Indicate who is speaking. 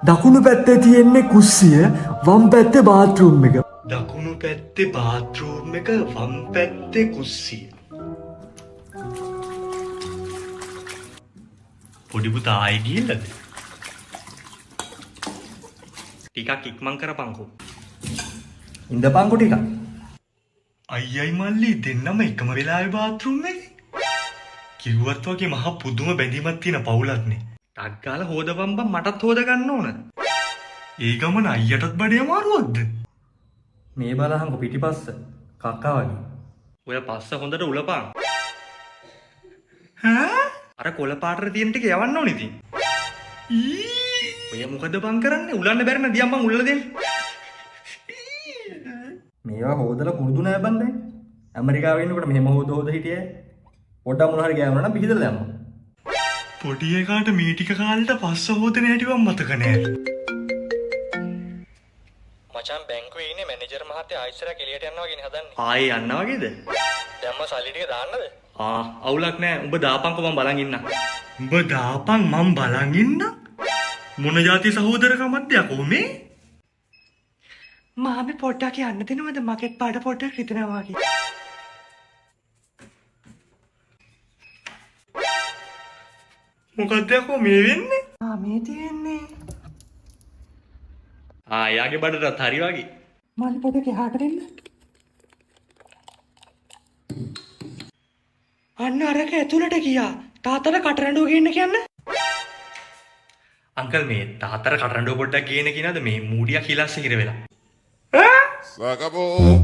Speaker 1: දකුණු පැත්තේ තියෙන්නේ කුස්සිය වම් පැත්තේ බාත්රූම් එක.
Speaker 2: දකුණු පැත්තේ බාත්රූම් එක වම් පැත්තේ කුස්සිය. පොඩි පුතා ආයි ගිහිල්ලාද? ටිකක් ඉක්මන් කරපන්කෝ.
Speaker 1: ඉඳපන්කෝ ටිකක්.
Speaker 2: අයියයි මල්ලි දෙන්නම එකම වෙලාවේ බාත්රූම් එකේ. කිව්වත් වගේ මහ පුදුම බැඳීමක් තියෙන පවුලක්නේ. ටක් ගාලා හොදපන් බං මටත් හොද ගන්න ඕන. ඒ ගමන අයියටත් බඩේ අමාරුවක්ද?
Speaker 1: මේ බලහංකො පිටිපස්ස කක්කා වගේ.
Speaker 2: ඔය පස්ස හොඳට උලපන්. ඈ? අර කොළ පාටට තියෙන ටික යවන්න ඕනේ ඉතින්. ඔය මොකද බං කරන්නේ? උලන්න බැරි නම් දියම් බං උල්ලලා දෙන්න.
Speaker 1: මේවා හොදලා පුරුදු නෑ බන් දැන්. ඇමරිකාවේ ඉන්නකොට මෙහෙම හොද හිටියේ. පොඩ්ඩක් මොනවා හරි ගෑවුනා නම් පිහිදලා දැම්මා.
Speaker 2: පොඩි එකාට මේ ටික කාලෙට පස්ස හොදන හැටිවත් මතක නෑ.
Speaker 3: මචං බැංකුවේ ඉන්නේ මැනේජර් මහත්තයා ආයිසරක් එළියට යනවා කියන හදන්නේ.
Speaker 2: ආයේ යන්න වගේද?
Speaker 3: දැම්ම සල්ලි ටික දාන්නද?
Speaker 2: අවුලක් නෑ. උඹ දාපන්කෝ මම බලන් ඉන්නම්. උඹ දාපන් මම බලන් ඉන්නම්. මොන જાති සහෝදරකමක්ද යකෝ මේ?
Speaker 4: මාමි පොඩ්ඩක් යන්න දෙනවද මගෙත් පාඩ පොඩ්ඩක් හිතනවා වගේ.
Speaker 2: මොකක්ද යකෝ මේ වෙන්නේ?
Speaker 4: මේ තියෙන්නේ
Speaker 2: එයාගේ බඩටත් හරි වගේ.
Speaker 4: මල් පොඩක් එහාට දෙන්න. අන්න අරක ඇතුළට ගියා. තාත්තට කටරඬුව ගේන්න කියන්න.
Speaker 2: අංකල් මේ තාත්තට කටරඬුව පොඩ්ඩක් ගේන්න කියනද මේ මූඩියක් හිලස්ස හිර වෙලා.
Speaker 5: Sacabou!